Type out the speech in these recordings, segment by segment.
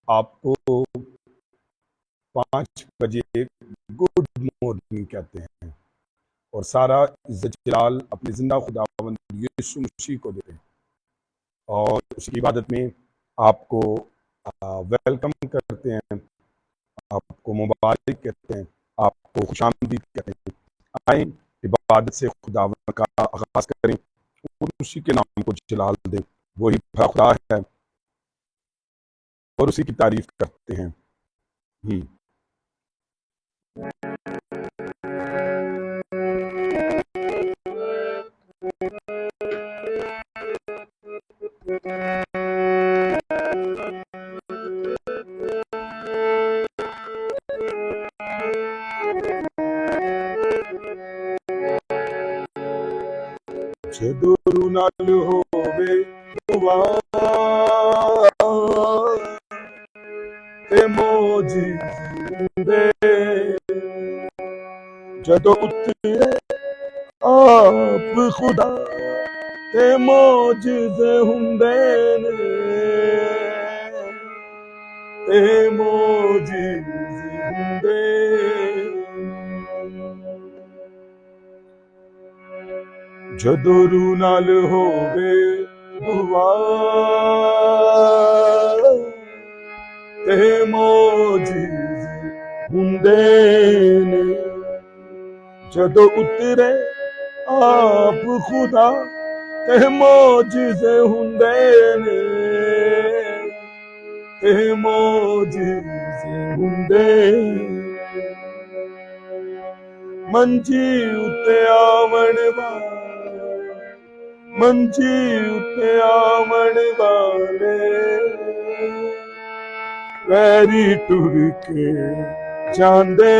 आपको 5 बजे good morning कहते हैं और सारा इज्जत जलाल अपने जिंदा खुदावंद यीशु मसीह को देते हैं और उसकी इबादत में आपको वेलकम करते हैं, आपको मुबारक कहते हैं, आपको खुशामदीद कहते हैं। आए इबादत से खुदावंद का आगाज करें और उसी के नाम को जलाल दें। वही भला खुदा है और उसी की तारीफ करते हैं। जदों नाल होवे ते मोजिंदे जदों उतरे आप खुदा ते मोजिज़े हुंदे ने ते मोजिज़े हुंदे। जदों रूह नाल होवे दुआ ते मोजिज़े हुंदे ने जदों उतरे आप खुदा ते मोजिज़े हुंदे ने ते मोजिज़े हुंदे। मंजी उते आवण मंजी उते आवण वाले वैरी टुर के जांदे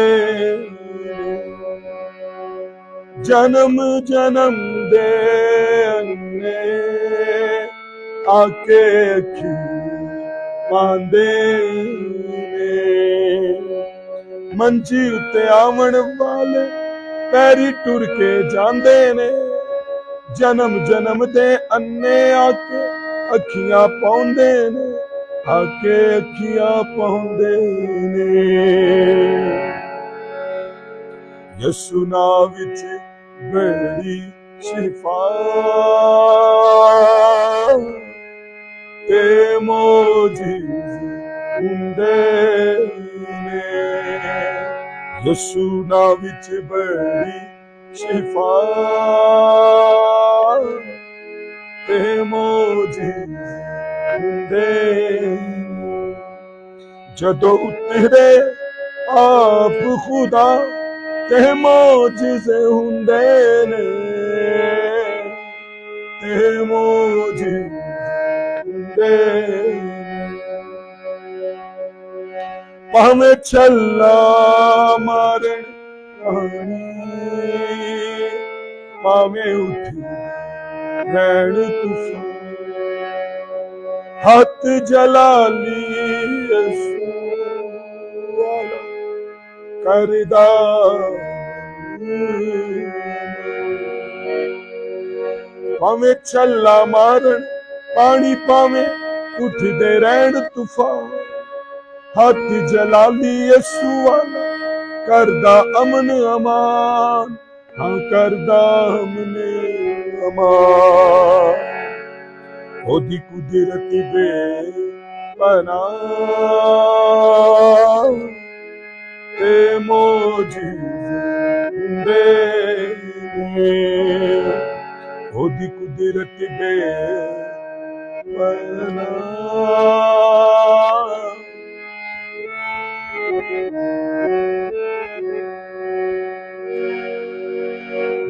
जन्म जन्म दे अन्ने आके अखी पांदे मंजी उते आवण वाले पैरी टुर के जांदे ने जन्म जन्म दे अन्ने आके अखियां पाउंदे ने आके अखियां पाउंदे ने। यसु नाम विच बड़ी शिफा ते मोजिज़े हुंदे ने यसु नाम विच बड़ी शिफा ते मोजिज़े हुंदे। जदों उतरे आप खुदा ते मोजिज़े हुंदे ने ते मोजिज़े हुंदे। भावें छल्ला मारन भावें उठी रैण तूफान हाथ जलाली यसू वाला करदा भावें छल्ला मारन पानी पावें उठदे रैण तूफान हाथ जलाली यसू वाला करदा अमन अमान। हाँ करदा अमन अमान। ओदी कुदरत बेपनाह ते मोजिज़े हुंदे ने ओदी कुदरत बेपनाह।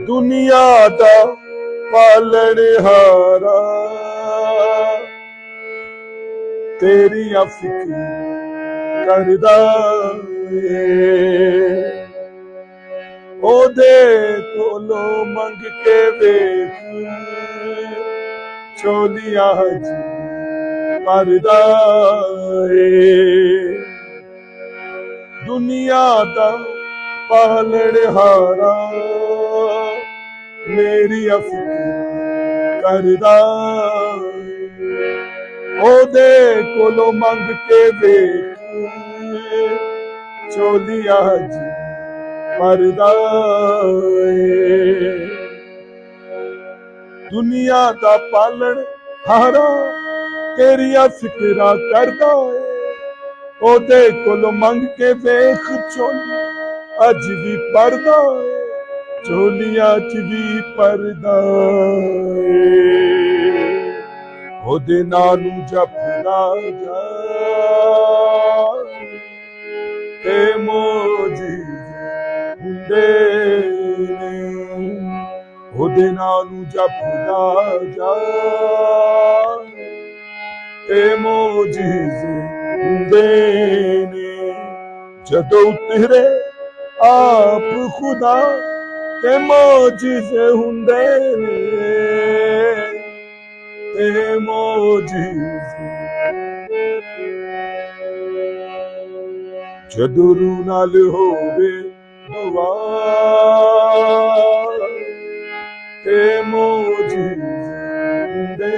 दुनिया दा पालनहारा तेरिया फिक्र करदा ओदे कोलो मंग के वेख चोलिया जी भरदा दुनिया दा पालनहारा मेरी फिक्र करदा ओदे कोलो मंग के वेख चोलिया जी परदा दुनिया दा पालन हारा तेरिया फिक्रा करदा ओदे कोलो मंग के वेख चोली अज भी परदा चोलिया च भी परदा ओदे नालू जपदा जा ते मोजी हुंदे ओदे नालू जपदा जा ते मोजीज हुंदे ने जदों उतरे आप खुदा ते मोजीज हुंदे ने ते मोजीज जदों रूह नाल होवे दुआ ते मोजीज हुंदे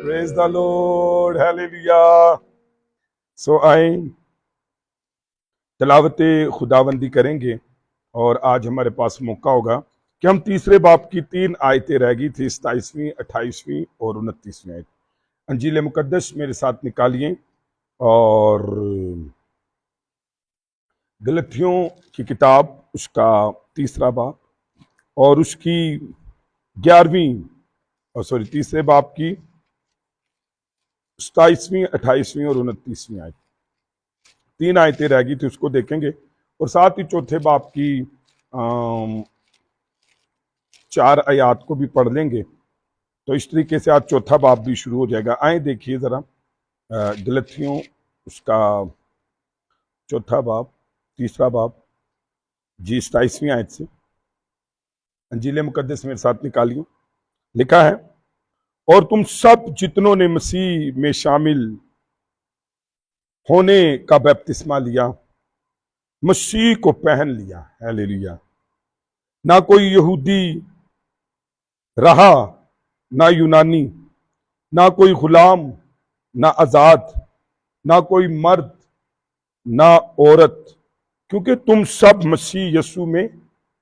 Praise the Lord, hallelujah. So आए तिलावते खुदाबंदी करेंगे और आज हमारे पास मौका होगा कि हम तीसरे बाब की 3 आयतें रह गई थी, 27वीं, 28वीं और 29वीं आयत। अंजील मुकद्दस मेरे साथ निकालिए और गलतियों की किताब उसका तीसरा बाब और उसकी तीसरे बाब की 27वीं, 28वीं और 29वीं आयत। 3 आयतें रह गई थी, उसको देखेंगे और साथ ही चौथे बाब की 4 आयत को भी पढ़ लेंगे। तो इस तरीके से आज चौथा बाब भी शुरू हो जाएगा। आए देखिए जरा गलतियों उसका चौथा बाब, तीसरा बाब जी 27वीं आयत से। अंजील मुकद्दस मेरे साथ निकालिए। लिखा है, और तुम सब जितनों ने मसीह में शामिल होने का बपतिस्मा लिया, मसीह को पहन लिया। हालेलुया। ना कोई यहूदी रहा, ना यूनानी, ना कोई गुलाम, ना आजाद, ना कोई मर्द, ना औरत, क्योंकि तुम सब मसीह यीशु में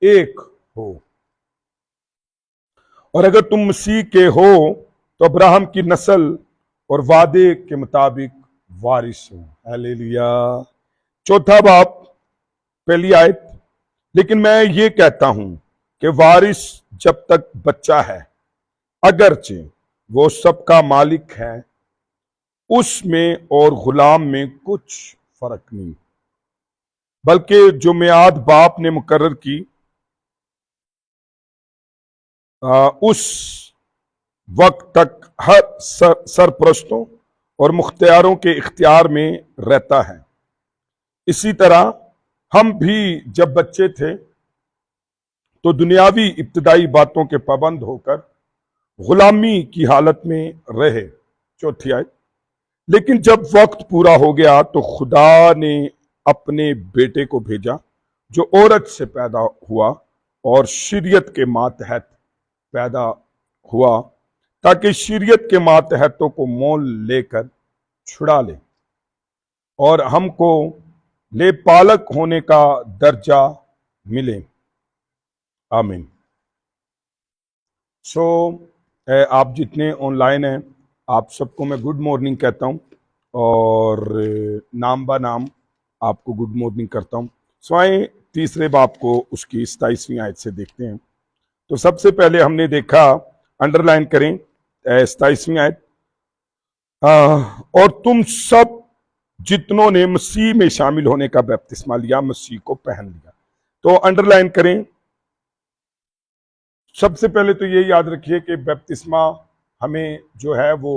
एक हो। और अगर तुम मसीह के हो तो अब्राहम की नस्ल और वादे के मुताबिक वारिस हो। हालेलुया। चौथा बाब, पहली आयत, लेकिन मैं ये कहता हूं कि वारिस जब तक बच्चा है, अगरचे वो सबका मालिक है, उसमें और गुलाम में कुछ फर्क नहीं, बल्कि जो मियाद बाप ने मुकर्रर की उस वक्त तक हर सरपरस्तों और मुख्तियारों के इख्तियार में रहता है। इसी तरह हम भी जब बच्चे थे तो दुनियावी इब्तदाई बातों के पाबंद होकर गुलामी की हालत में रहे। चौथी आयत, लेकिन जब वक्त पूरा हो गया तो खुदा ने अपने बेटे को भेजा जो औरत से पैदा हुआ और शरीयत के मातहत पैदा हुआ, ताकि शरीयत के मातहतों को मोल लेकर छुड़ा ले और हमको ले पालक होने का दर्जा मिले। आमीन। सो आप जितने ऑनलाइन हैं आप सबको मैं गुड मॉर्निंग कहता हूं और नाम बा नाम आपको गुड मॉर्निंग करता हूं। सो आए तीसरे बाब को उसकी 27वीं आयत से देखते हैं। तो सबसे पहले हमने देखा, अंडरलाइन करें 27वीं आयत, और तुम सब जितनों ने मसीह में शामिल होने का बपतिस्मा लिया, मसीह को पहन लिया। तो अंडरलाइन करें। सबसे पहले तो ये याद रखिए कि बपतिस्मा हमें जो है वो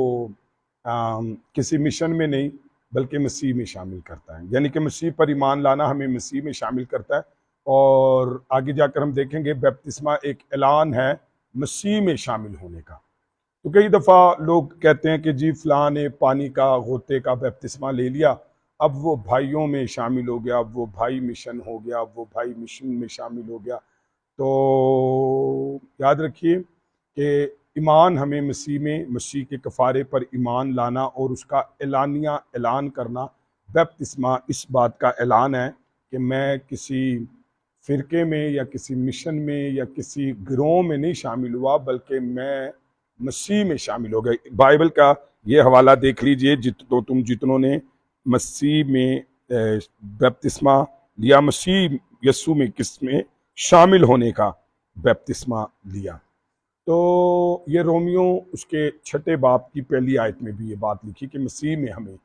किसी मिशन में नहीं बल्कि मसीह में शामिल करता है, यानी कि मसीह पर ईमान लाना हमें मसीह में शामिल करता है। और आगे जाकर हम देखेंगे बपतिस्मा एक ऐलान है मसीह में शामिल होने का। तो कई दफ़ा लोग कहते हैं कि जी फलां ने पानी का गोते का बपतिस्मा ले लिया, अब वो भाइयों में शामिल हो गया, अब वो भाई मिशन हो गया, अब वो भाई मिशन में शामिल हो गया। तो याद रखिए कि ईमान हमें मसीह में, मसीह के कफ़ारे पर ईमान लाना और उसका एलानिया ऐलान करना। बपतिस्मा इस बात का ऐलान है कि मैं किसी फ़िरके में या किसी मिशन में या किसी गिरोह में नहीं शामिल हुआ, बल्कि मैं मसीह में शामिल हो गए। बाइबल का ये हवाला देख लीजिए, तो तुम जितनों ने मसीह में बपतिस्मा लिया, मसीह यस्सु में किस में शामिल होने का बपतिस्मा लिया। तो ये रोमियो उसके 6 बाब की पहली आयत में भी ये बात लिखी कि मसीह में हमें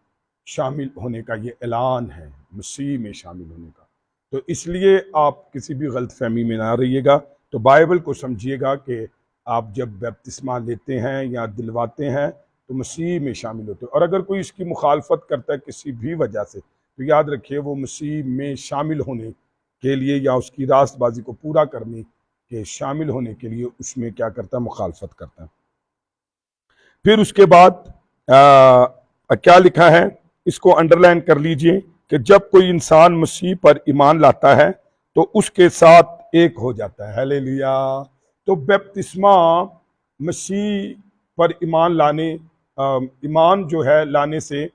शामिल होने का ये ऐलान है, मसीह में शामिल होने का। तो इसलिए आप किसी भी गलत फहमी में ना रहिएगा, तो बाइबल को समझिएगा कि आप जब बपतिस्मा लेते हैं या दिलवाते हैं तो मसीह में शामिल होते हैं। और अगर कोई इसकी मुखालफत करता है किसी भी वजह से, तो याद रखिए वो मसीह में शामिल होने के लिए या उसकी रास्तबाजी को पूरा करने के शामिल होने के लिए उसमें क्या करता है, मुखालफत करता है। फिर उसके बाद क्या लिखा है, इसको अंडरलाइन कर लीजिए कि जब कोई इंसान मसीह पर ईमान लाता है तो उसके साथ एक हो जाता है। हालेलुया। तो बपतिस्मा मसीह पर ईमान लाने, ईमान जो है लाने से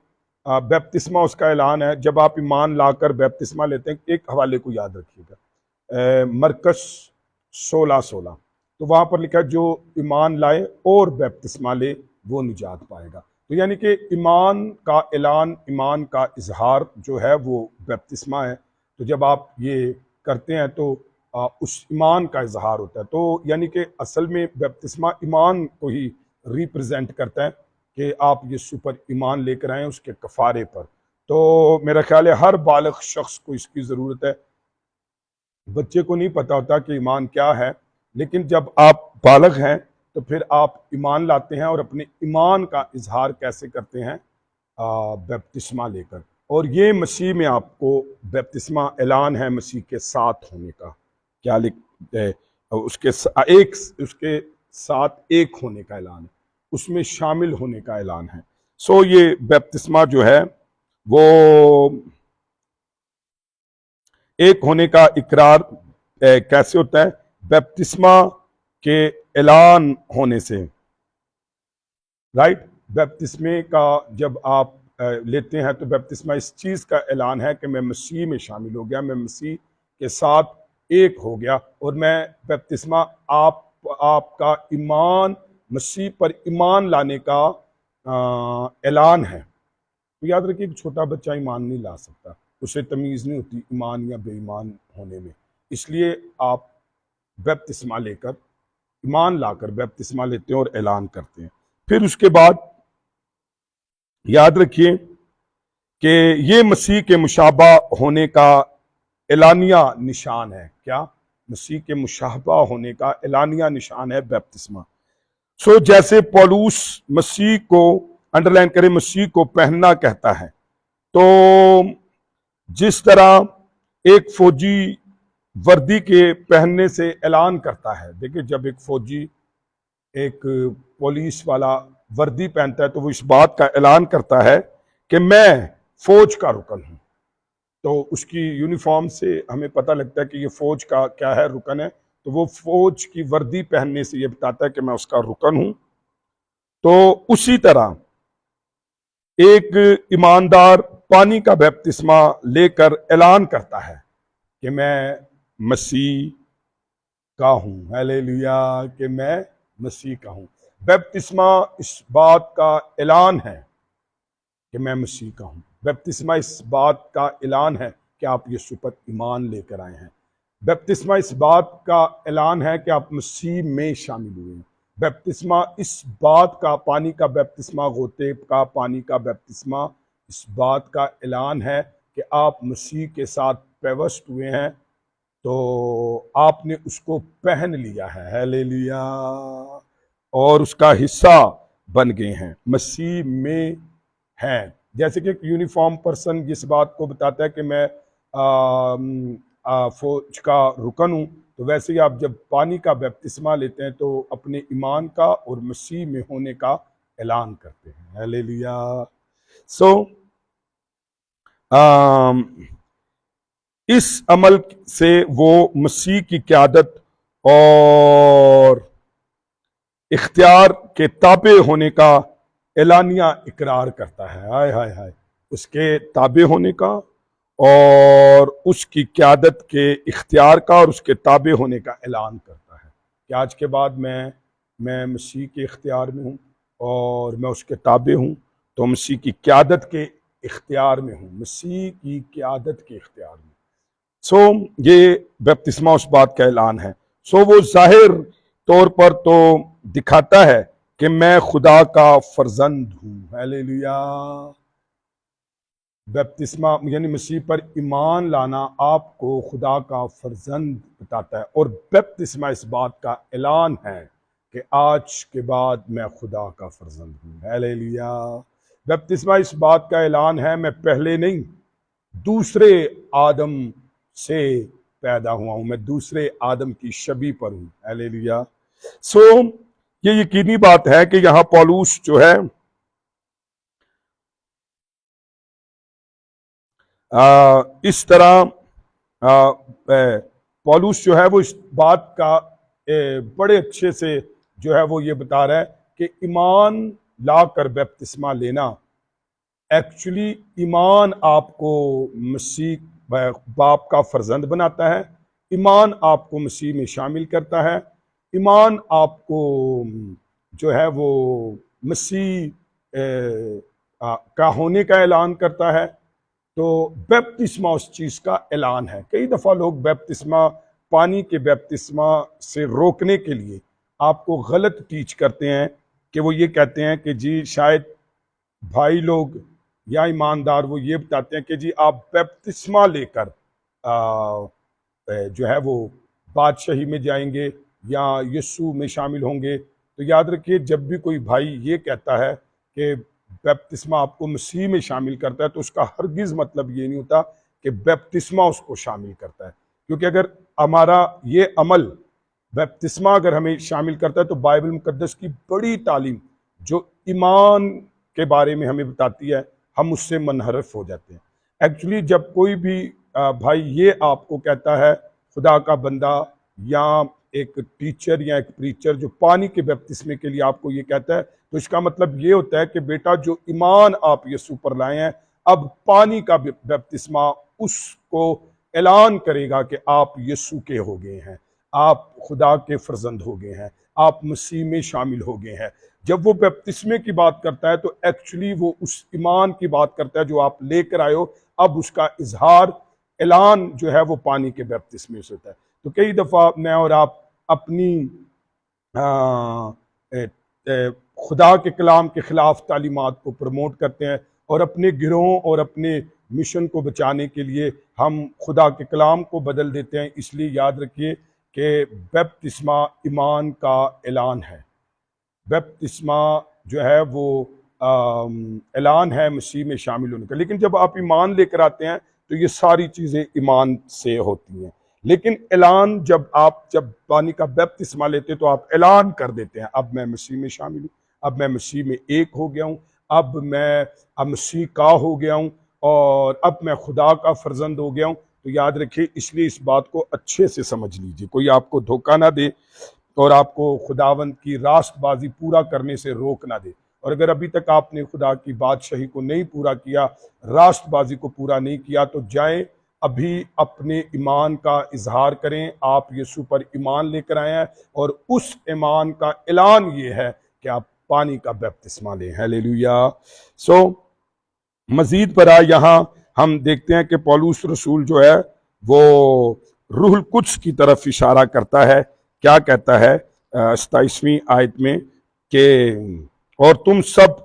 बपतिस्मा उसका ऐलान है। जब आप ईमान लाकर बपतिस्मा लेते हैं, एक हवाले को याद रखिएगा, मरकस 16:16, तो वहां पर लिखा है जो ईमान लाए और बपतिस्मा ले वो निजात पाएगा। तो यानी कि ईमान का ऐलान, ईमान का इजहार जो है वो बपतिस्मा है। तो जब आप ये करते हैं तो उस ईमान का इजहार होता है। तो यानी कि असल में बपतिस्मा ईमान को ही रिप्रेजेंट करता है कि आप यीशु पर ईमान लेकर आए उसके कफारे पर। तो मेरा ख्याल है हर बालिग शख्स को इसकी ज़रूरत है। बच्चे को नहीं पता होता कि ईमान क्या है, लेकिन जब आप बालिग हैं तो फिर आप ईमान लाते हैं और अपने ईमान का इजहार कैसे करते हैं, बपतिस्मा लेकर। और ये मसीह में आपको बपतिस्मा ऐलान है मसीह के साथ होने का। क्या लिख उसके उसके साथ एक होने का ऐलान है, उसमें शामिल होने का ऐलान है। सो ये बपतिस्मा जो है वो एक होने का इकरार कैसे होता है, बपतिस्मा के ऐलान होने से। राइट, बपतिस्मे का जब आप लेते हैं तो बपतिस्मा इस चीज़ का ऐलान है कि मैं मसीह में शामिल हो गया, मैं मसीह के साथ एक हो गया। और मैं बपतिस्मा आपका ईमान, मसीह पर ईमान लाने का ऐलान है। तो याद रखिए कि छोटा बच्चा ईमान नहीं ला सकता, उसे तमीज़ नहीं होती ईमान या बेईमान होने में। इसलिए आप बपतिस्मा लेकर, ईमान लाकर बपतिस्मा लेते हैं और ऐलान करते हैं। फिर उसके बाद याद रखिए कि ये मसीह के मुशाबा होने का एलानिया निशान है। क्या? मसीह के मुशाबा होने का एलानिया निशान है बपतिस्मा। सो जैसे पौलुस मसीह को, अंडरलाइन करें, मसीह को पहनना कहता है, तो जिस तरह एक फौजी वर्दी के पहनने से ऐलान करता है। देखिए, जब एक फौजी, एक पुलिस वाला वर्दी पहनता है तो वो इस बात का ऐलान करता है कि मैं फौज का रुकन हूं। तो उसकी यूनिफॉर्म से हमें पता लगता है कि ये फौज का क्या है, रुकन है। तो वो फौज की वर्दी पहनने से ये बताता है कि मैं उसका रुकन हूं। तो उसी तरह एक ईमानदार पानी का बपतिस्मा लेकर ऐलान करता है कि मैं मसीह का हूं। हालेलुया, कि मैं मसीह का हूं। बपतिस्मा इस बात का ऐलान है कि मैं मसीह का हूं। बपतिस्मा इस बात का ऐलान है कि आप यीशु पर ईमान लेकर आए हैं। बपतिस्मा इस बात का ऐलान है कि आप मसीह में शामिल हुए हैं। बपतिस्मा इस बात का, पानी का बपतिस्मा, गोते का पानी का बपतिस्मा इस बात का ऐलान है कि आप मसीह के साथ पैवस्त हुए हैं, तो आपने उसको पहन लिया है। हालेलुया, और उसका हिस्सा बन गए हैं, मसीह में हैं। जैसे कि एक यूनिफॉर्म पर्सन जिस बात को बताता है कि मैं फौज का रुकन हूँ, तो वैसे ही आप जब पानी का बपतिस्मा लेते हैं तो अपने ईमान का और मसीह में होने का ऐलान करते हैं। हालेलुया। सो इस अमल से वो मसीह की क़यादत और इख्तियार के ताबे होने का एलानिया इकरार करता है। हाय हाय हाय, उसके ताबे होने का और उसकी क़यादत के इख्तियार का और उसके ताबे होने का ऐलान करता है कि आज के बाद मैं मसीह के इख्तियार में हूँ और मैं उसके ताबे हूँ, तो मसीह की क़यादत के इख्तियार में हूँ, मसीह की क़यादत के इख्तियार में। ये बपतिस्मा उस बात का ऐलान है। वो जाहिर तौर पर तो दिखाता है कि मैं खुदा का फर्जंद हूँ। हालेलुया। बपतिस्मा यानी मसीह पर ईमान लाना आपको खुदा का फर्जंद बताता है, और बपतिस्मा इस बात का ऐलान है कि आज के बाद मैं खुदा का फर्जंद हूँ। हालेलुया। बपतिस्मा इस बात का ऐलान है मैं पहले नहीं दूसरे आदम से पैदा हुआ हूं, मैं दूसरे आदम की शबी पर हूं। हालेलुया। ये यकीनी बात है कि यहां पौलुस जो है इस तरह पौलुस जो है वो इस बात का बड़े अच्छे से जो है वो ये बता रहा है कि ईमान लाकर बपतिस्मा लेना, एक्चुअली ईमान आपको मसीह बाप का फर्जंद बनाता है, ईमान आपको मसीह में शामिल करता है, ईमान आपको जो है वो मसीह का होने का ऐलान करता है। तो बैप्तिस्मा उस चीज़ का ऐलान है। कई दफ़ा लोग बैप्तिस्मा, पानी के बैप्तिस्मा से रोकने के लिए आपको गलत टीच करते हैं कि वो ये कहते हैं कि जी शायद भाई लोग या ईमानदार वो ये बताते हैं कि जी आप बैप्तिस्मा लेकर जो है वो बादशाही में जाएंगे या यीशु में शामिल होंगे। तो याद रखिए, जब भी कोई भाई ये कहता है कि बैप्तिस्मा आपको मसीह में शामिल करता है, तो उसका हरगिज़ मतलब ये नहीं होता कि बैप्तिस्मा उसको शामिल करता है। क्योंकि अगर हमारा ये अमल बैप्तिस्मा अगर हमें शामिल करता है, तो बाइबल मुकद्दस की बड़ी तालीम जो ईमान के बारे में हमें बताती है, हम उससे मनहरफ हो जाते हैं। एक्चुअली जब कोई भी भाई ये आपको कहता है, खुदा का बंदा या एक टीचर या एक प्रीचर जो पानी के बपतिस्मे के लिए आपको ये कहता है, तो इसका मतलब ये होता है कि बेटा जो ईमान आप यीशु पर लाए हैं, अब पानी का बपतिस्मा उसको ऐलान करेगा कि आप यीशु के हो गए हैं, आप खुदा के फर्जंद हो गए हैं, आप मसीह में शामिल हो गए हैं। जब वो बपतिस्मे की बात करता है तो एक्चुअली वो उस ईमान की बात करता है जो आप लेकर आए हो। अब उसका इजहार, ऐलान जो है वो पानी के बपतिस्मे से होता है। तो कई दफ़ा मैं और आप अपनी खुदा के कलाम के ख़िलाफ़ तालीमात को प्रमोट करते हैं और अपने गिरोहों और अपने मिशन को बचाने के लिए हम खुदा के कलाम को बदल देते हैं। इसलिए याद रखिए कि बपतिस्मा ईमान का ऐलान है। बपतिस्मा जो है वो ऐलान है मसीह में शामिल होने का। लेकिन जब आप ईमान लेकर आते हैं तो ये सारी चीज़ें ईमान से होती हैं। लेकिन ऐलान जब पानी का बपतिस्मा लेते तो आप ऐलान कर देते हैं, अब मैं मसीह में शामिल हूँ, अब मैं मसीह में एक हो गया हूँ, अब मैं मसीह का हो गया हूँ और अब मैं खुदा का फर्जंद हो गया हूँ। तो याद रखिए, इसलिए इस बात को अच्छे से समझ लीजिए, कोई आपको धोखा ना दे और आपको खुदावंद की रास्तबाजी पूरा करने से रोक ना दे। और अगर अभी तक आपने खुदा की बादशाही को नहीं पूरा किया, रास्तबाजी को पूरा नहीं किया, तो जाएं अभी अपने ईमान का इजहार करें। आप यीशु पर ईमान लेकर आए हैं और उस ईमान का ऐलान ये है कि आप पानी का बपतिस्मा लें। हालेलुया। मजीद बरा यहाँ हम देखते हैं कि पौलुस रसूल जो है वो रूहुल कुद्स की तरफ इशारा करता है। क्या कहता है 27वीं आयत में कि और तुम सब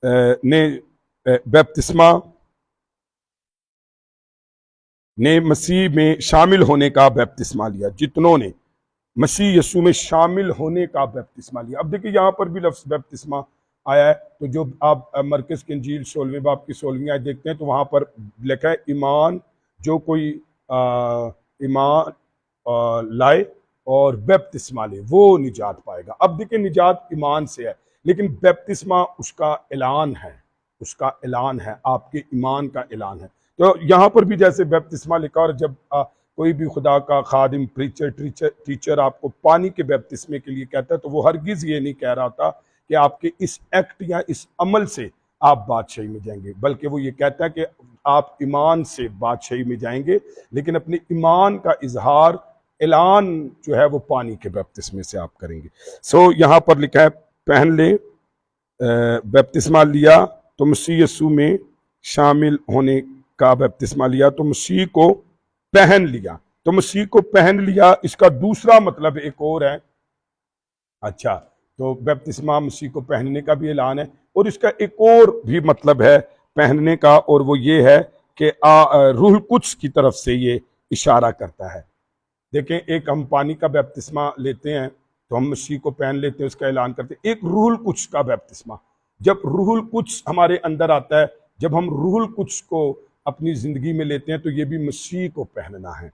ने बपतिस्मा ने मसीह में शामिल होने का बपतिस्मा लिया, जितनों ने मसीह यीशु में शामिल होने का बपतिस्मा लिया। अब देखिए यहाँ पर भी लफ्ज़ बपतिस्मा आया है। तो जो आप मरकज़ की इंजील 16वें बाब की 16वीं आयत देखते हैं तो वहाँ पर लिखा है ईमान, जो कोई ईमान लाए और बपतिस्मा ले वो निजात पाएगा। अब देखिए, निजात ईमान से है, लेकिन बपतिस्मा उसका ऐलान है, उसका ऐलान है, आपके ईमान का ऐलान है। तो यहाँ पर भी जैसे बपतिस्मा लिखा, और जब कोई भी खुदा का खादिम, प्रीचर, टीचर आपको पानी के बपतिस्मे के लिए कहता है तो वो हरगिज़ ये नहीं कह रहा था कि आपके इस एक्ट या इस अमल से आप बादशाही में जाएंगे, बल्कि वो ये कहता है कि आप ईमान से बादशाही में जाएंगे, लेकिन अपने ईमान का इजहार, ऐलान जो है वो पानी के बपतिस्मे से आप करेंगे। सो यहाँ पर लिखा है पहन ले, बपतिस्मा लिया तो मसीह यीशु में शामिल होने का बपतिस्मा लिया तो मसीह को पहन लिया। तो मसीह को पहन लिया, इसका दूसरा मतलब एक और है। अच्छा, तो बपतिस्मा मसीह को पहनने का भी ऐलान है, और इसका एक और भी मतलब है पहनने का, और वो ये है कि रूह कुद्स की तरफ से ये इशारा करता है। देखें, एक हम पानी का बपतिस्मा लेते हैं तो हम मसीह को पहन लेते हैं, उसका ऐलान करते हैं। एक रूहुल कुद्स का बपतिस्मा, जब रूहुल कुद्स हमारे अंदर आता है, जब हम रूहुल कुद्स को अपनी ज़िंदगी में लेते हैं तो ये भी मसीह को पहनना है।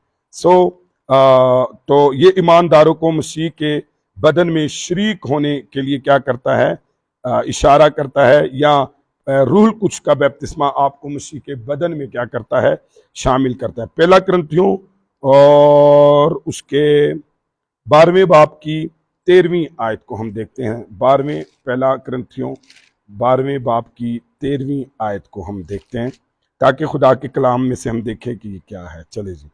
तो ये ईमानदारों को मसीह के बदन में शरीक होने के लिए क्या करता है, इशारा करता है, या रूहुल कुद्स का बपतिस्मा आपको मसीह के बदन में क्या करता है, शामिल करता है। पहला कुरिन्थियों और उसके 12वें बाब की 13वीं आयत को हम देखते हैं। पहला कुरिन्थियों 12वें बाब की 13वीं आयत को हम देखते हैं, ताकि खुदा के कलाम में से हम देखें कि ये क्या है। चले जी,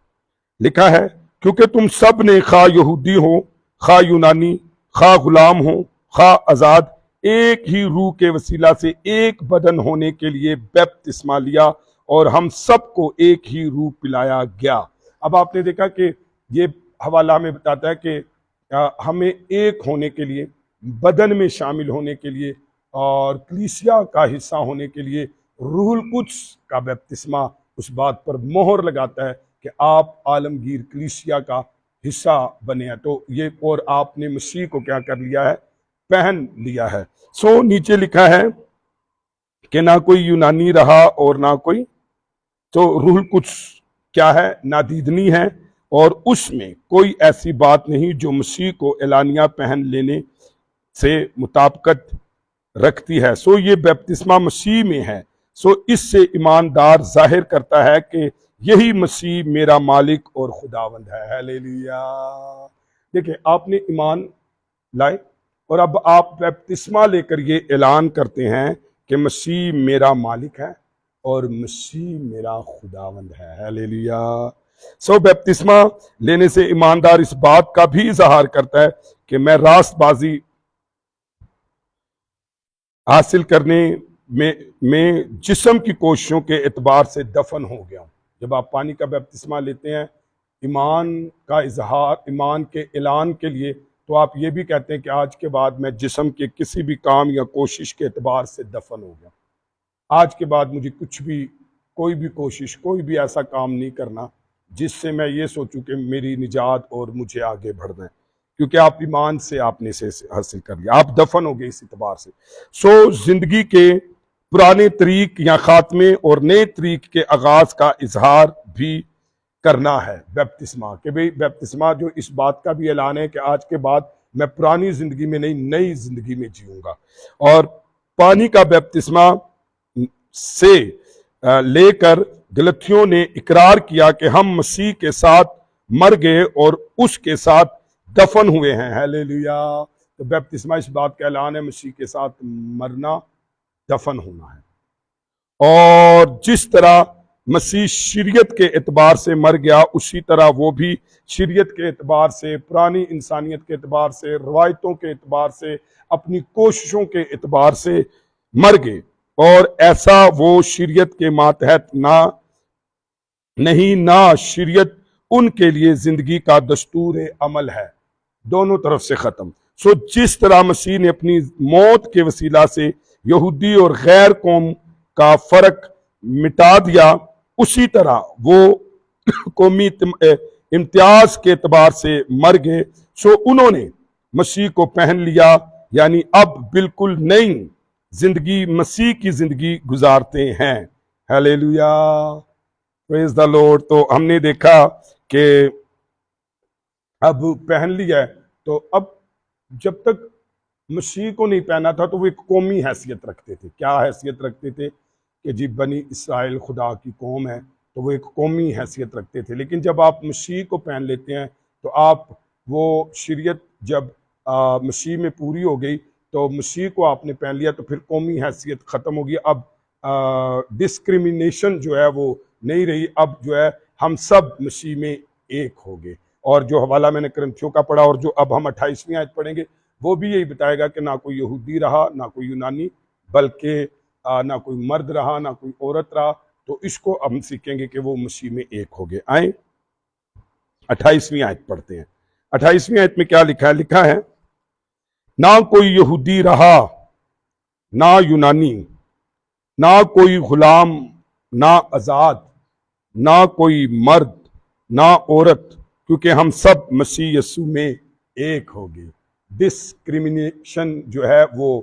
लिखा है, क्योंकि तुम सब ने खा यहूदी हो, खा यूनानी, खा गुलाम हो, खा आजाद, एक ही रूह के वसीला से एक बदन होने के लिए बपतिस्मा लिया, और हम सबको एक ही रूह पिलाया गया। अब आपने देखा कि ये हवाला हमें बताता है कि हमें एक होने के लिए, बदन में शामिल होने के लिए और कलीसिया का हिस्सा होने के लिए रूहुल कुद्स का बपतिस्मा उस बात पर मोहर लगाता है कि आप आलमगीर कलीसिया का हिस्सा बने हैं। तो ये, और आपने मसीह को क्या कर लिया है, पहन लिया है। सो नीचे लिखा है कि ना कोई यूनानी रहा और ना कोई, तो रूहुल कुद्स क्या है, नादीदनी है, और उसमें कोई ऐसी बात नहीं जो मसीह को एलानिया पहन लेने से मुताबिकत रखती है। सो ये बपतिस्मा मसीह में है। सो इससे ईमानदार जाहिर करता है कि यही मसीह मेरा मालिक और खुदावंद है। हालेलुया। देखिए, आपने ईमान लाए और अब आप बपतिस्मा लेकर ये ऐलान करते हैं कि मसीह मेरा मालिक है और मसीह मेरा खुदावंद है। हालेलुया। सो बपतिस्मा लेने से ईमानदार इस बात का भी इजहार करता है कि मैं रास्तबाजी हासिल करने में जिस्म की कोशिशों के एतबार से दफन हो गया हूं। जब आप पानी का बपतिस्मा लेते हैं ईमान का इजहार, ईमान के ऐलान के लिए, तो आप ये भी कहते हैं कि आज के बाद मैं जिस्म के किसी भी काम या कोशिश के एतबार से दफन हो गया। आज के बाद मुझे कुछ भी, कोई भी कोशिश, कोई भी ऐसा काम नहीं करना जिससे मैं ये सोचूं कि मेरी निजात और मुझे आगे बढ़ना है, क्योंकि आप ईमान से आपने से हासिल कर लिया, आप दफन हो गए इस इतबार से। सो जिंदगी के पुराने तरीक या खात्मे और नए तरीक के आगाज का इजहार भी करना है बपतिस्मा के। भाई बपतिस्मा जो इस बात का भी ऐलान है कि आज के बाद मैं पुरानी जिंदगी में नहीं, नई जिंदगी में जीऊंगा। और पानी का बपतिस्मा से लेकर गलतियों ने इकरार किया कि हम मसीह के साथ मर गए और उसके साथ दफन हुए हैं। हालेलुया। तो बपतिस्मा इस बात का ऐलान है, मसीह के साथ मरना, दफन होना है। और जिस तरह मसीह शरीयत के एतबार से मर गया, उसी तरह वो भी शरीयत के एतबार से, पुरानी इंसानियत के एतबार से, रवायतों के एतबार से, अपनी कोशिशों के एतबार से मर गए। और ऐसा वो शरीयत के मातहत ना शरीयत उनके लिए जिंदगी का दस्तूर अमल है, दोनों तरफ से खत्म। सो जिस तरह मसीह ने अपनी मौत के वसीला से यहूदी और गैर कौम का फर्क मिटा दिया, उसी तरह वो कौमी इम्तियाज के एतबार से मर गए। सो उन्होंने मसीह को पहन लिया, यानी अब बिल्कुल नई जिंदगी, मसीह की जिंदगी गुजारते हैं। Hallelujah, praise the Lord. तो हमने देखा कि अब पहन लिया है, तो अब जब तक मसीह को नहीं पहना था तो वो एक कौमी हैसियत रखते थे। क्या हैसियत रखते थे कि जी बनी इसराइल खुदा की कौम है, तो वो एक कौमी हैसियत रखते थे। लेकिन जब आप मसीह को पहन लेते हैं तो आप वो शरीयत जब मसीह में पूरी हो गई तो मसीह को आपने पहन लिया तो फिर कौमी हैसियत ख़त्म होगी। अब डिस्क्रिमिनेशन जो है वो नहीं रही, अब जो है हम सब मसीह में एक हो गए। और जो हवाला मैंने करंथियों का पढ़ा और जो अब हम 28वीं आयत पढ़ेंगे वो भी यही बताएगा कि ना कोई यहूदी रहा ना कोई यूनानी, बल्कि ना कोई मर्द रहा ना कोई औरत रहा। तो इसको हम सीखेंगे कि वो मसीह में एक हो गए। आए 28वीं आयत पढ़ते हैं। 28वीं आयत में क्या लिखा है? लिखा है ना कोई यहूदी रहा ना यूनानी, ना कोई गुलाम ना आजाद, ना कोई मर्द ना औरत, क्योंकि हम सब मसीह यीशु में एक हो गए। डिस्क्रिमिनेशन जो है वो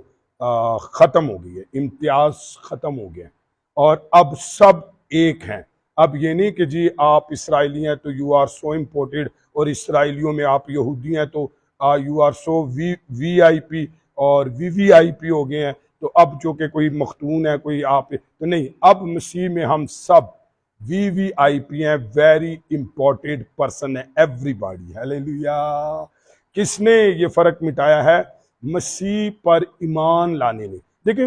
ख़त्म हो गई है, इम्तियाज ख़त्म हो गया और अब सब एक हैं। अब ये नहीं कि जी आप इसराइली हैं तो यू आर सो इम्पोर्टेड और इसराइलियों में आप यहूदी हैं तो यू आर सो VIP और VVIP हो गए हैं। तो अब जो कि कोई मखतून है कोई आप तो नहीं, अब मसीह में हम सब VVIP हैं, वेरी इंपॉर्टेंट पर्सन है एवरीबॉडी। हालेलुया। किसने ये फर्क मिटाया है? मसीह पर ईमान लाने ने। देखिए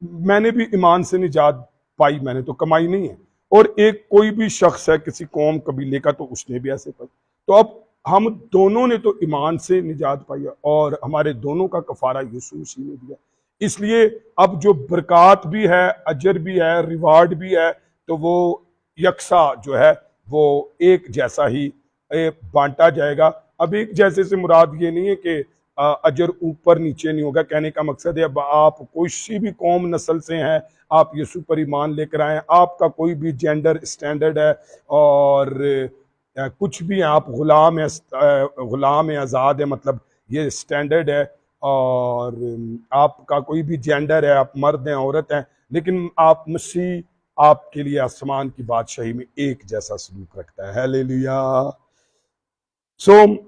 मैंने भी ईमान से निजात पाई, मैंने तो कमाई नहीं है, और एक कोई भी शख्स है किसी कौम कबीले का तो उसने भी ऐसे पाई। तो अब हम दोनों ने तो ईमान से निजात पाई है और हमारे दोनों का कफारा यीशु मसीह ने दिया। इसलिए अब जो बरकत भी है, अजर भी है, रिवार्ड भी है, तो वो यकसा जो है वो एक जैसा ही बांटा जाएगा। अब एक जैसे से मुराद ये नहीं है कि अजर ऊपर नीचे नहीं होगा। कहने का मकसद है अब आप कोई सी भी कौम नस्ल से हैं, आप यीशु पर ईमान लेकर आए, आपका कोई भी जेंडर स्टैंडर्ड है और कुछ भी हैं, आप गुलाम है, गुलाम है, आज़ाद है, मतलब ये स्टैंडर्ड है। और आपका कोई भी जेंडर है, आप मर्द हैं औरत हैं, लेकिन आप मसीह आपके लिए आसमान की बादशाही में एक जैसा सलूक रखता है। हालेलुया।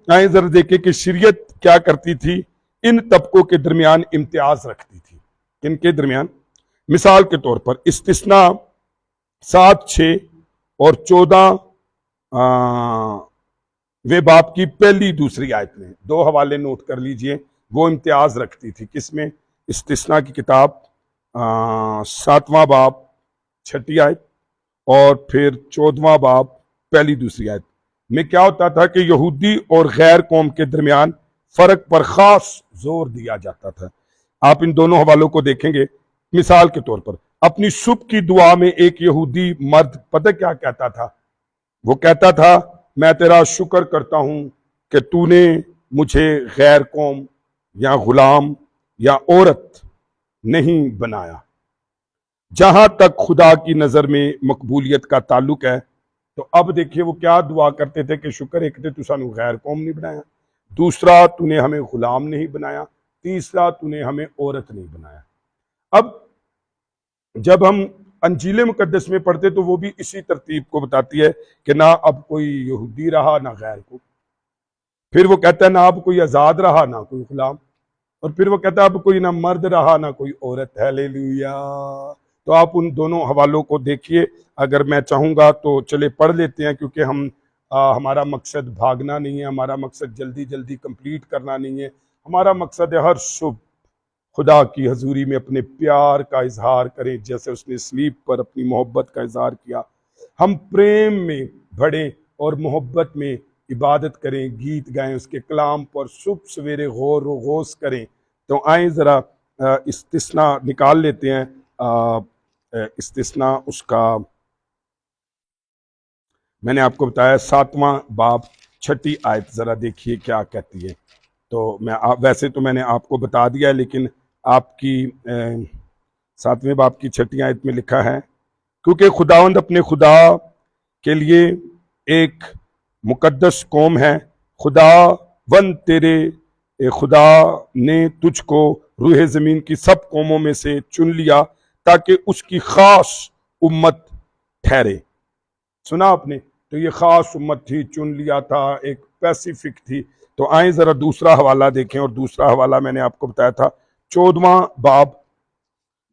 आए जरा देखें कि शरीयत क्या करती थी, इन तबकों के दरमियान इम्तियाज रखती थी। किनके दरमियान? मिसाल के तौर पर इस्तिस्ना 7, 6 और 14 वे बाप की पहली दूसरी आयत में, 2 हवाले नोट कर लीजिए। वो इम्तियाज रखती थी किसमें? इस्तिस्ना की किताब 7वां बाप 6ठी आयत और फिर 14वां बाप पहली दूसरी आयत में क्या होता था कि यहूदी और गैर कौम के दरमियान फर्क पर खास जोर दिया जाता था। आप इन दोनों हवालों को देखेंगे। मिसाल के तौर पर अपनी सुबह की दुआ में एक यहूदी मर्द पता क्या कहता था? वो कहता था मैं तेरा शुक्र करता हूं कि तूने मुझे गैर कौम या गुलाम या औरत नहीं बनाया। जहां तक खुदा की नजर में मकबूलियत का ताल्लुक है, तो अब देखिए वो क्या दुआ करते थे कि शुक्र एक तो तू सानू गैर कौम नहीं बनाया, दूसरा तूने हमें गुलाम नहीं बनाया, तीसरा तूने हमें औरत नहीं बनाया। अब जब हम अंजील मुकद्दस में पढ़ते तो वो भी इसी तरतीब को बताती है कि ना अब कोई यहूदी रहा ना गैर को, फिर वो कहता है ना अब कोई आज़ाद रहा ना कोई गुलाम, और फिर वो कहता है अब कोई ना मर्द रहा ना कोई औरत। हालेलुया। तो आप उन दोनों हवालों को देखिए। अगर मैं चाहूँगा तो चले पढ़ लेते हैं, क्योंकि हमारा मकसद भागना नहीं है, हमारा मकसद जल्दी जल्दी कंप्लीट करना नहीं है। हमारा मकसद है हर सुबह खुदा की हजूरी में अपने प्यार का इजहार करें, जैसे उसने सलीब पर अपनी मोहब्बत का इजहार किया। हम प्रेम में बढ़ें और मोहब्बत में इबादत करें, गीत गाएं, उसके कलाम पर सुबह सवेरे गौर व गौस करें। तो आए ज़रा इस्तिस्ना निकाल लेते हैं। इस्तिस्ना उसका मैंने आपको बताया 7वां बाब 6ठी आयत, ज़रा देखिए क्या कहती है। तो वैसे तो मैंने आपको बता दिया, लेकिन आपकी 7वें बाब की 6ठी आयत में लिखा है, क्योंकि खुदावंद अपने खुदा के लिए एक मुकद्दस कौम है। खुदावंद तेरे खुदा ने तुझको रूहे ज़मीन की सब कौमों में से चुन लिया ताकि उसकी खास उम्मत ठहरे। सुना आपने? तो ये खास उम्मत थी, चुन लिया था, एक पैसिफिक थी। तो आए ज़रा दूसरा हवाला देखें, और दूसरा हवाला मैंने आपको बताया था 14वां बाब,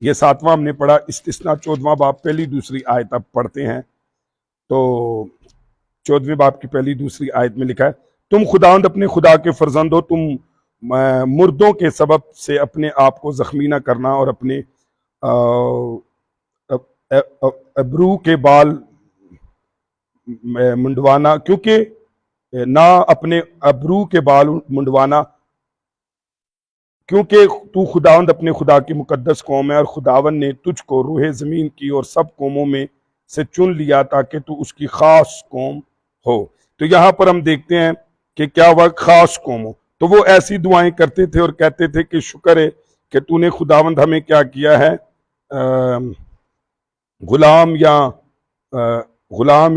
ये 7वां हमने पढ़ा, इस्तिस्ना 14वां बाब पहली दूसरी आयत अब पढ़ते हैं। तो 14वें बाब की पहली दूसरी आयत में लिखा है, तुम खुदावंद अपने खुदा के फर्जंद हो, तुम मुर्दों के सबब से अपने आप को जख्मी ना करना और अपने अबरू के बाल मुंडवाना, क्योंकि ना अपने अबरू के बाल मुंडवाना, क्योंकि तू खुदावंद अपने खुदा की मुकद्दस कौम है और खुदावंद ने तुझको रूहे ज़मीन की और सब कौमों में से चुन लिया ताकि तू उसकी खास कौम हो। तो यहाँ पर हम देखते हैं कि क्या वह खास कौम हो। तो वो ऐसी दुआएं करते थे और कहते थे कि शुक्र है कि तूने खुदावंद हमें क्या किया है, गुलाम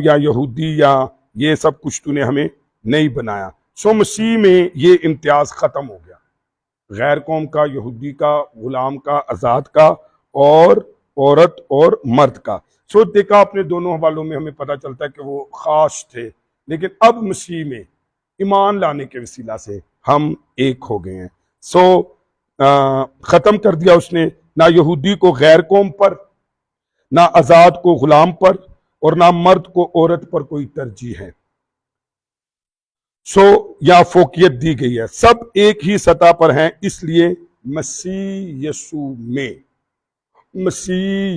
या यहूदी या ये सब कुछ तूने हमें नहीं बनाया। सो मसीह में ये इम्तियाज ख़त्म हो गया, गैर कौम का, यहूदी का, गुलाम का, आज़ाद का और औरत और मर्द का। सो देखा अपने दोनों हवालों में हमें पता चलता है कि वो खास थे, लेकिन अब मसीह में ईमान लाने के वसीला से हम एक हो गए हैं। सो ख़त्म कर दिया उसने, ना यहूदी को गैर कौम पर, ना आज़ाद को गुलाम पर, और ना मर्द को औरत पर कोई तरजीह है। सो या फोकियत दी गई है, सब एक ही सतह पर हैं, इसलिए मसीह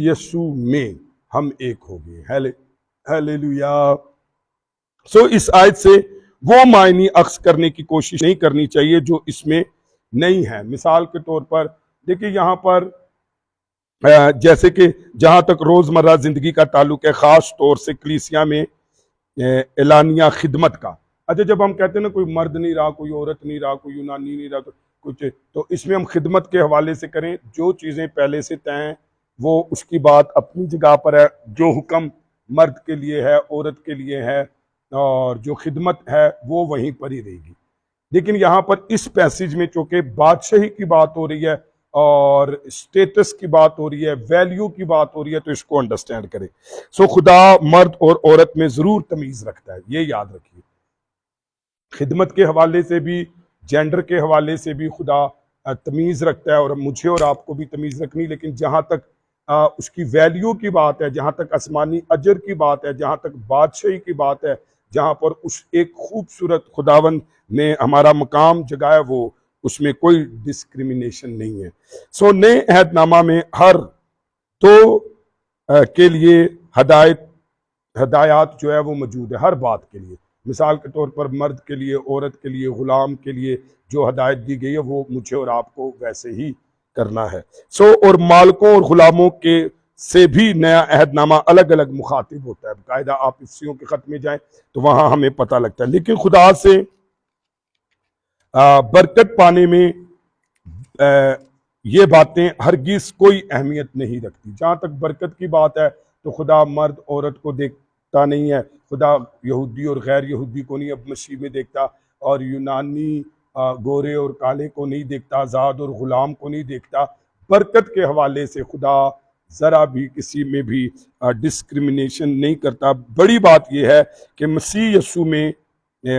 यीशु में हम एक हो गए। हालेलुया। सो इस आयत से वो मायने अक्स करने की कोशिश नहीं करनी चाहिए जो इसमें नहीं है। मिसाल के तौर पर देखिए यहाँ पर जैसे कि जहां तक रोजमर्रा जिंदगी का ताल्लुक है, खास तौर से कलीसिया में एलानिया खिदमत का। अच्छा, जब हम कहते हैं ना कोई मर्द नहीं रहा, कोई औरत नहीं रहा, कोई यूनानी नहीं रहा, तो कुछ, तो इसमें हम खिदमत के हवाले से करें, जो चीज़ें पहले से तय हैं वो उसकी बात अपनी जगह पर है। जो हुक्म मर्द के लिए है, औरत के लिए है, और जो खिदमत है वो वहीं पर ही रहेगी। लेकिन यहाँ पर इस पैसेज में चूंकि बादशाही की बात हो रही है और स्टेटस की बात हो रही है, वैल्यू की बात हो रही है, तो इसको अंडरस्टैंड करें। सो खुदा मर्द और औरत में जरूर तमीज रखता है, ये याद रखिए। खिदमत के हवाले से भी, जेंडर के हवाले से भी खुदा तमीज़ रखता है, और मुझे और आपको भी तमीज़ रखनी। लेकिन जहाँ तक उसकी वैल्यू की बात है, जहाँ तक आसमानी अजर की बात है, जहाँ तक बादशाही की बात है, जहाँ पर उस एक खूबसूरत खुदावंद ने हमारा मकाम जगाया, वो उसमें कोई डिस्क्रिमिनेशन नहीं है। सो नए अहदनामा में हर तो के लिए हदायत जो है वो मौजूद है, हर बात के लिए। मिसाल के तौर पर मर्द के लिए, औरत के लिए, गुलाम के लिए जो हदायत दी गई है वो मुझे और आपको वैसे ही करना है। सो और मालकों और गुलामों के से भी नया अहदनामा अलग अलग मुखातिब होता है। बाकायदा आप इफ्सियों के खत में जाएं तो वहां हमें पता लगता है। लेकिन खुदा से बरकत पाने में ये बातें हरगिज कोई अहमियत नहीं रखती। जहाँ तक बरकत की बात है तो खुदा मर्द औरत को देखता नहीं है, खुदा यहूदी और गैर यहूदी को नहीं अब मसीह में देखता, और यूनानी गोरे और काले को नहीं देखता, आज़ाद और ग़ुलाम को नहीं देखता। बरकत के हवाले से खुदा ज़रा भी किसी में भी डिस्क्रिमिनेशन नहीं करता। बड़ी बात यह है कि मसीह यीशु में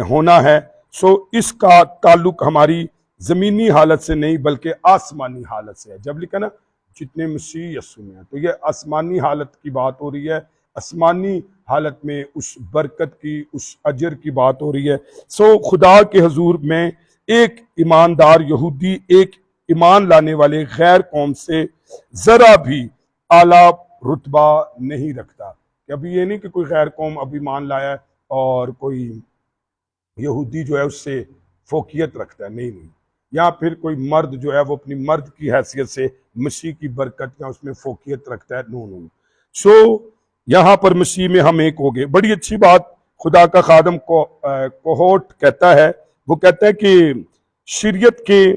होना है। सो इसका ताल्लुक हमारी ज़मीनी हालत से नहीं बल्कि आसमानी हालत से है। जब लिखा ना जितने मसीह यीशु में है, तो यह आसमानी हालत की बात हो रही है। आसमानी हालत में उस बरकत की, उस अजर की बात हो रही है। सो खुदा के हजूर में एक ईमानदार यहूदी एक ईमान लाने वाले गैर कौम से ज़रा भी आला रुतबा नहीं रखता। कि अभी ये नहीं कि कोई गैर कौम अभी ईमान लाया है और कोई यहूदी जो है उससे फोकियत रखता है, नहीं। या फिर कोई मर्द जो है वो अपनी मर्द की हैसियत से मसीह की बरकत या उसमें फोकियत रखता है, नो। सो यहाँ पर मसीह में हम एक हो गए। बड़ी अच्छी बात खुदा का खादम कोहोट कहता है। वो कहता है कि शरीयत के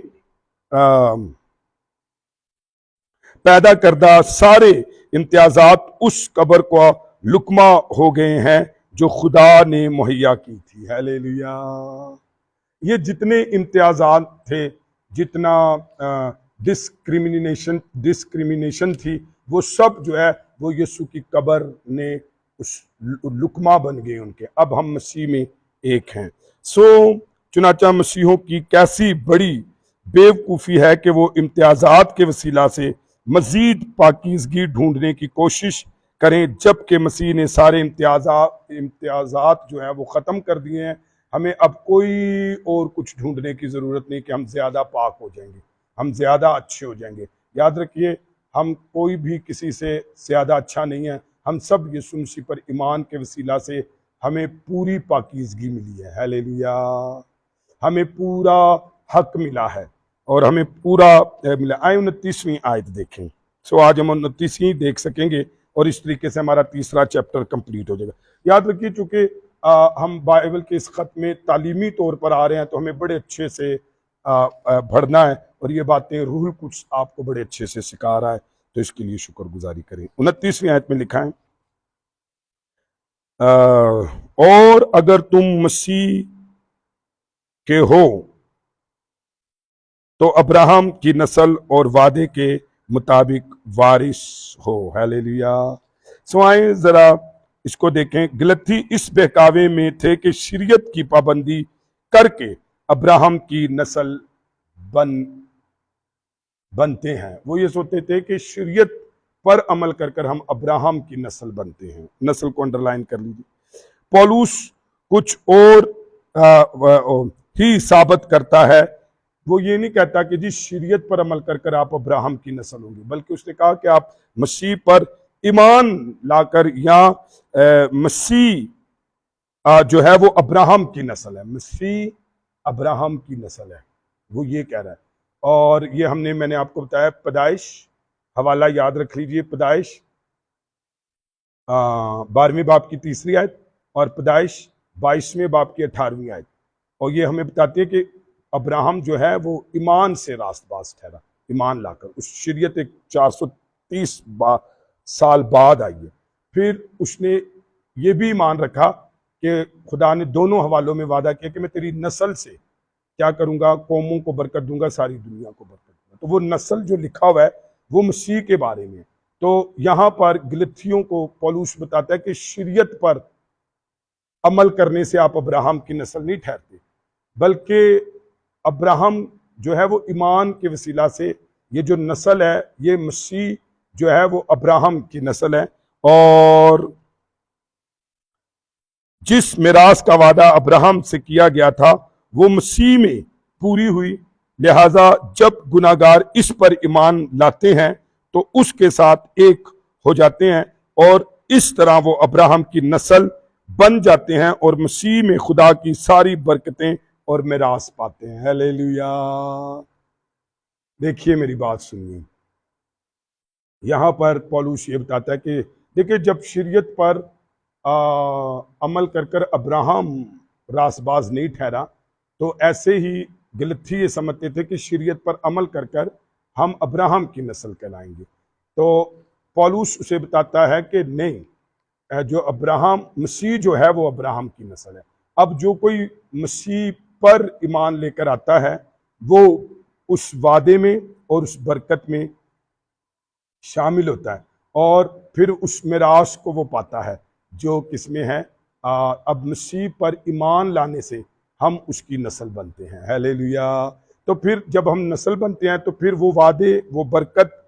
पैदा करदा सारे इम्तियाजात उस कब्र को लुकमा हो गए हैं जो खुदा ने मुहैया की थी। हालेलुया। ये जितने इम्तियाजात थे, जितना डिस्क्रिमिनेशन थी, वो सब जो है वो यीशु की कब्र ने उस लुकमा बन गए उनके। अब हम मसीह में एक हैं। सो चुनाचा मसीहों की कैसी बड़ी बेवकूफ़ी है कि वो इम्तियाजात के वसीला से मजीद पाकीज़गी ढूंढने की कोशिश करें, जबकि मसीह ने सारे इम्तियाजात जो है वो ख़त्म कर दिए हैं। हमें अब कोई और कुछ ढूंढने की ज़रूरत नहीं कि हम ज़्यादा पाक हो जाएंगे, हम ज़्यादा अच्छे हो जाएंगे। याद रखिए, हम कोई भी किसी से ज़्यादा अच्छा नहीं है। हम सब यीशु मसीह पर ईमान के वसीला से हमें पूरी पाकीज़गी मिली है। हालेलुया। हमें पूरा हक मिला है और हमें पूरा मिला। आए 29वीं आयत देखें। सो आज हम 29वीं देख सकेंगे और इस तरीके से हमारा तीसरा चैप्टर कंप्लीट हो जाएगा। याद रखिए, चूंकि हम बाइबल के इस खत में तालीमी तौर पर आ रहे हैं, तो हमें बड़े अच्छे से पढ़ना है और ये बातें रूह कुछ आपको बड़े अच्छे से सिखा रहा है, तो इसके लिए शुक्रगुजारी करें। 29वीं आयत में लिखा है, और अगर तुम मसीह के हो तो अब्राहम की नस्ल और वादे के मुताबिक वारिस हो। हालेलुया। सो आए जरा इसको देखें। गलती इस बहकावे में थे कि शरीयत की पाबंदी करके अब्राहम की नस्ल बनते हैं। वो ये सोचते थे कि शरीयत पर अमल कर कर हम अब्राहम की नस्ल बनते हैं। नस्ल को अंडरलाइन कर लीजिए। पौलुस कुछ और ही साबित करता है। वो ये नहीं कहता कि जी शरीयत पर अमल कर कर आप अब्राहम की नस्ल होंगे, बल्कि उसने कहा कि आप मसीह पर ईमान लाकर या मसीह जो है वो अब्राहम की नस्ल है। मसीह अब्राहम की नस्ल है, वो ये कह रहा है। और ये मैंने आपको बताया, पैदाइश हवाला याद रख लीजिए। पैदाइश 12वें बाब की 3री आयत और पैदाइश 22वें बाब की 18वीं आयत। और ये हमें बताती है कि अब्राहम जो है वो ईमान से रास्तबाज ठहरा, ईमान लाकर। उस शरीयत एक 430 साल बाद आई है। फिर उसने ये भी ईमान रखा कि खुदा ने दोनों हवालों में वादा किया कि मैं तेरी नस्ल से क्या करूंगा, कौमों को बरकत दूंगा, सारी दुनिया को बरकत दूंगा। तो वो नस्ल जो लिखा हुआ है वो मसीह के बारे में। तो यहाँ पर गलतियों को पौलुस बताता है कि शरीयत पर अमल करने से आप अब्राहम की नस्ल नहीं ठहरते, बल्कि अब्राहम जो है वो ईमान के वसीला से, ये जो नस्ल है ये मसीह जो है वो अब्राहम की नस्ल है। और जिस मिरास का वादा अब्राहम से किया गया था वो मसीह में पूरी हुई। लिहाजा जब गुनाहगार इस पर ईमान लाते हैं तो उसके साथ एक हो जाते हैं और इस तरह वो अब्राहम की नस्ल बन जाते हैं और मसीह में खुदा की सारी बरकतें और मिरास पाते हैं। हालेलुया। देखिए, मेरी बात सुनिए। यहां पर पौलुस ये बताता है कि देखिए, जब शरीयत पर अमल कर कर अब्राहम रासबाज नहीं ठहरा, तो ऐसे ही गलती ये समझते थे कि शरीयत पर अमल कर कर हम अब्राहम की नस्ल कहलाएंगे। तो पौलुस उसे बताता है कि नहीं, जो अब्राहम, मसीह जो है वो अब्राहम की नस्ल है। अब जो कोई मसीह पर ईमान लेकर आता है वो उस वादे में और उस बरकत में शामिल होता है और फिर उस मिरास को वो पाता है जो किसमें है। अब मसीह पर ईमान लाने से हम उसकी नस्ल बनते हैं। हालेलुया। तो फिर जब हम नस्ल बनते हैं तो फिर वो वादे, वो बरकत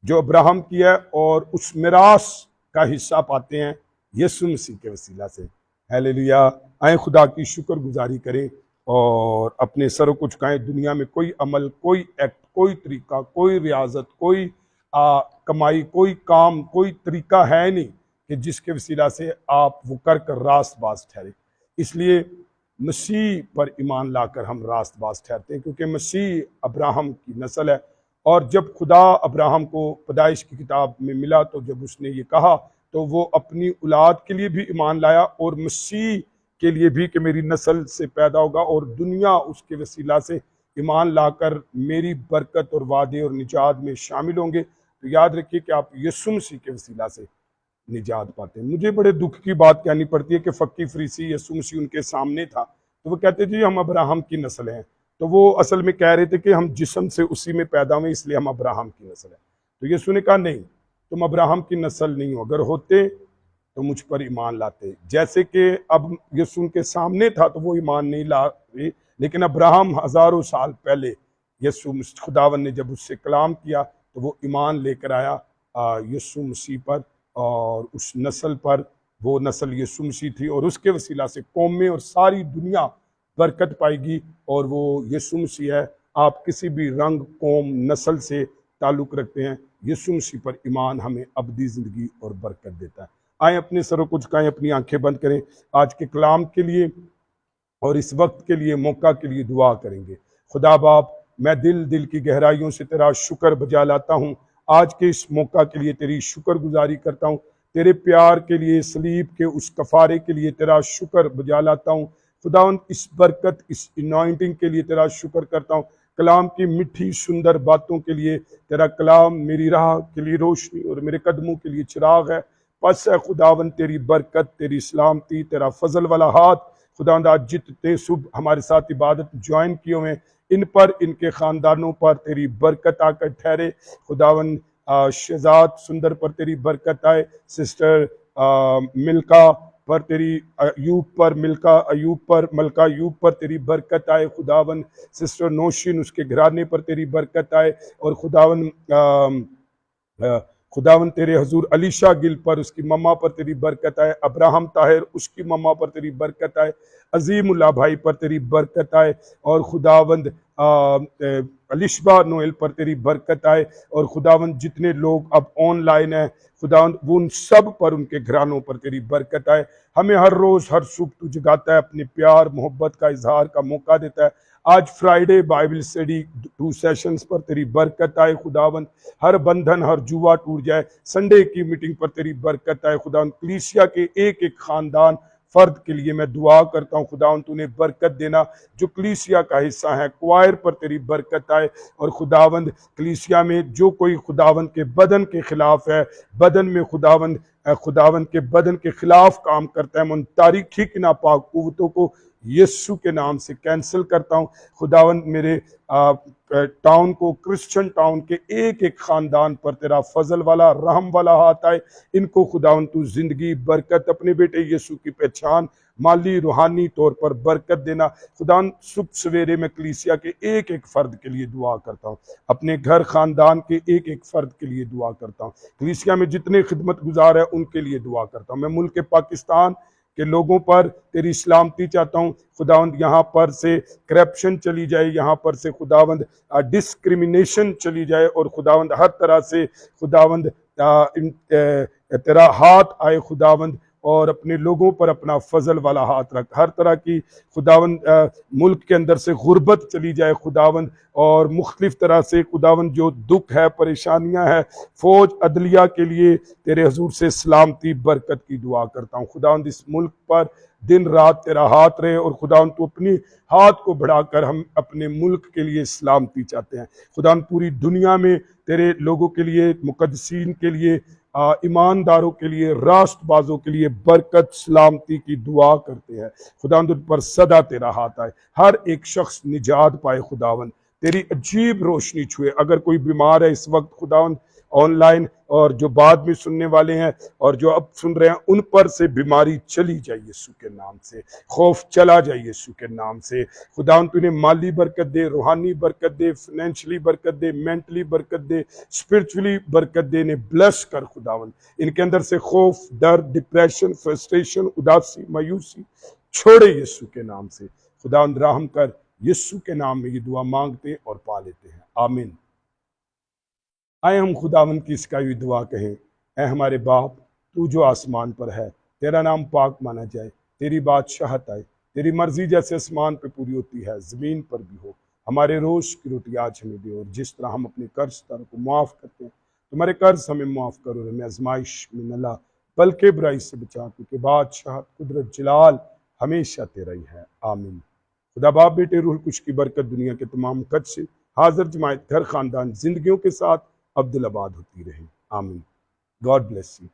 जो अब्राहम की है और उस मिरास का हिस्सा पाते हैं यीशु मसीह के वसीला से। हालेलुया। आए खुदा की शुक्रगुजारी करें और अपने सरों को झुकाएं। दुनिया में कोई अमल, कोई एक्ट, कोई तरीका, कोई रियाजत, कोई कमाई, कोई काम, कोई तरीका है नहीं कि जिसके वसीला से आप वो कर कर रास्तबाज ठहरे। इसलिए मसीह पर ईमान लाकर हम रास्तबाज ठहरते हैं, क्योंकि मसीह अब्राहम की नस्ल है। और जब खुदा अब्राहम को पैदाइश की किताब में मिला, तो जब उसने ये कहा तो वो अपनी औलाद के लिए भी ईमान लाया और मसीह के लिए भी कि मेरी नस्ल से पैदा होगा और दुनिया उसके वसीला से ईमान लाकर मेरी बरकत और वादे और निजात में शामिल होंगे। तो याद रखिए कि आप यीशु मसीह के वसीला से निजात पाते हैं। मुझे बड़े दुख की बात कहनी पड़ती है कि फक्की फरीसी यीशु मसीह उनके सामने था, तो वो कहते जी हम अब्राहम की नस्ल हैं। तो वो असल में कह रहे थे कि हम जिस्म से उसी में पैदा हुए, इसलिए हम अब्राहम की नस्ल है। तो यीशु ने कहा नहीं, तुम अब्राहम की नस्ल नहीं हो। अगर होते तो मुझ पर ईमान लाते। जैसे कि अब यीशु उनके सामने था तो वो ईमान नहीं ला रहे, लेकिन अब्राहम हजारों साल पहले यीशु खुदावन ने जब उससे कलाम किया तो वो ईमान लेकर आया यीशु मसीह पर और उस नस्ल पर, वो नस्ल यीशु मसीह थी, और उसके वसीला से कौमें और सारी दुनिया बरकत पाएगी, और वो यीशु मसीह है। आप किसी भी रंग, कौम, नस्ल से ताल्लुक़ रखते हैं, यीशु मसीह पर ईमान हमें अबदी ज़िंदगी और बरकत देता है। आए अपने सरों को झुकाएं, अपनी आंखें बंद करें, आज के कलाम के लिए और इस वक्त के लिए, मौका के लिए दुआ करेंगे। खुदा बाप, मैं दिल दिल की गहराइयों से तेरा शुक्र बजा लाता हूँ। आज के इस मौका के लिए तेरी शुक्रगुजारी करता हूँ। तेरे प्यार के लिए, सलीब के उस कफारे के लिए तेरा शुक्र बजा लाता हूँ। खुदावंद, इस बरकत, इस इनॉइंटिंग के लिए तेरा शुक्र करता हूँ। कलाम की मिठी सुंदर बातों के लिए, तेरा कलाम मेरी राह के लिए रोशनी और मेरे कदमों के लिए चिराग है। बस है खुदावंद, तेरी बरकत, तेरी सलामती, तेरा फजल वाला हाथ खुदावंद, आज जितने सुबह हमारे साथ इबादत ज्वाइन किए हुए, इन पर, इनके ख़ानदानों पर तेरी बरकत आकर ठहरे। खुदावंद, शहजाद सुंदर पर तेरी बरकत आए, सिस्टर मिल्का पर तेरी, अयूब पर मिल्का, अयूब पर मलका, अयूब पर तेरी बरकत आए। खुदावंद, सिस्टर नौशीन, उसके घराने पर तेरी बरकत आए। और खुदावन, तेरे हजूर अलीशा गिल पर, उसकी मम्मा पर तेरी बरकत आए। अब्राहम ताहिर, उसकी मम्मा पर तेरी बरकत आए। अजीमुल्ला भाई पर तेरी बरकत आए। और खुदावंद, अलिशबा नोएल पर तेरी बरकत आए। और खुदावंद, जितने लोग अब ऑनलाइन हैं खुदावंद, वो उन सब पर, उनके घरानों पर तेरी बरकत आए। हमें हर रोज़ हर सुबह तू जगाता है, अपने प्यार मोहब्बत का इजहार का मौका देता है। आज फ्राइडे बाइबल स्टडी 2 सेशंस पर तेरी बरकत आए। खुदावंद, हर बंधन, हर जुआ टूट जाए। संडे की मीटिंग पर तेरी बरकत आए। खुदावंद, कलीसिया के एक एक खानदान, फर्द के लिए मैं दुआ करता हूँ। खुदावंद, तूने बरकत देना जो कलीसिया का हिस्सा है। क्वायर पर तेरी बरकत आए। और खुदावंद, कलीसिया में जो कोई खुदावंद के बदन के खिलाफ है, बदन में खुदावंद के बदन के खिलाफ काम करता है, मैं उन तारीखी की नापाक कुव्वतों को यीशु के नाम से कैंसिल करता हूँ। खुदावंद, मेरे टाउन को, क्रिश्चियन टाउन के एक एक खानदान पर तेरा फजल वाला, रहम वाला हाथ आए। इनको खुदावंद तू जिंदगी, बरकत, अपने बेटे यीशु की पहचान, माली रूहानी तौर पर बरकत देना। खुदावंद, सुबह सवेरे में कलीसिया के एक एक फर्द के लिए दुआ करता हूँ, अपने घर खानदान के एक एक फर्द के लिए दुआ करता हूँ, कलीसिया में जितने खिदमत गुजार है उनके लिए दुआ करता हूँ। मैं मुल्क पाकिस्तान के लोगों पर तेरी सलामती चाहता हूँ। खुदावंद, यहाँ पर से करप्शन चली जाए, यहाँ पर से खुदावंद डिस्क्रिमिनेशन चली जाए, और खुदावंद हर तरह से खुदावंद तेरा हाथ आए। खुदावंद, और अपने लोगों पर अपना फजल वाला हाथ रख। हर तरह की खुदावंद मुल्क के अंदर से गुर्बत चली जाए खुदावंद, और मुख्तलिफ तरह से खुदावंद जो दुख है, परेशानियां है, फौज अदलिया के लिए तेरे हजूर से सलामती, बरकत की दुआ करता हूँ। खुदावंद, इस मुल्क पर दिन रात तेरा हाथ रहे, और खुदावंद तू अपनी हाथ को बढ़ाकर हम अपने मुल्क के लिए सलामती चाहते हैं। खुदावंद, पूरी दुनिया में तेरे लोगों के लिए, मुकद्दसीन के लिए, ईमानदारों के लिए, राष्ट्रबाजों के लिए बरकत, सलामती की दुआ करते हैं। खुदावंद, उन पर सदा तेरा हाथ आए, हर एक शख्स निजात पाए। खुदावंद, तेरी अजीब रोशनी छुए। अगर कोई बीमार है इस वक्त खुदावंद ऑनलाइन, और जो बाद में सुनने वाले हैं और जो अब सुन रहे हैं, उन पर से बीमारी चली जाए यीशु के नाम से, खौफ चला जाए यीशु के नाम से। खुदावंद, तूने माली बरकत दे, रूहानी बरकत दे, फाइनेंशियली बरकत दे, मेंटली बरकत दे, स्पिरिचुअली बरकत दे, ने ब्लेस कर। खुदावंद, इनके अंदर से खौफ, डर, डिप्रेशन, फ्रस्ट्रेशन, उदासी, मायूसी छोड़े यीशु के नाम से। खुदावंद, रहम कर। यीशु के नाम में ये दुआ मांगते और पा लेते हैं, आमीन। आए हम खुदावंद की इसका भी दुआ कहें। ऐ हमारे बाप, तू जो आसमान पर है, तेरा नाम पाक माना जाए, तेरी बादशाहत आए, तेरी मर्जी जैसे आसमान पे पूरी होती है ज़मीन पर भी हो। हमारे रोज़ की रोटी आज हमें दे, और जिस तरह हम अपने कर्जदारों को माफ़ करते हैं, तुम्हारे कर्ज हमें माफ़ करो, और हमें आजमाइश में न ला, बल्कि बुराई से बचा, क्योंकि बादशाहत, कुदरत, जलाल हमेशा तेरा ही है, आमीन। खुदा बाप, बेटे, रूह कुछ की बरकत दुनिया के तमाम कद से हाजिर जमायत, घर, खानदान, जिंदगियों के साथ अब्दुल आबाद होती रहे, आमीन। God bless you.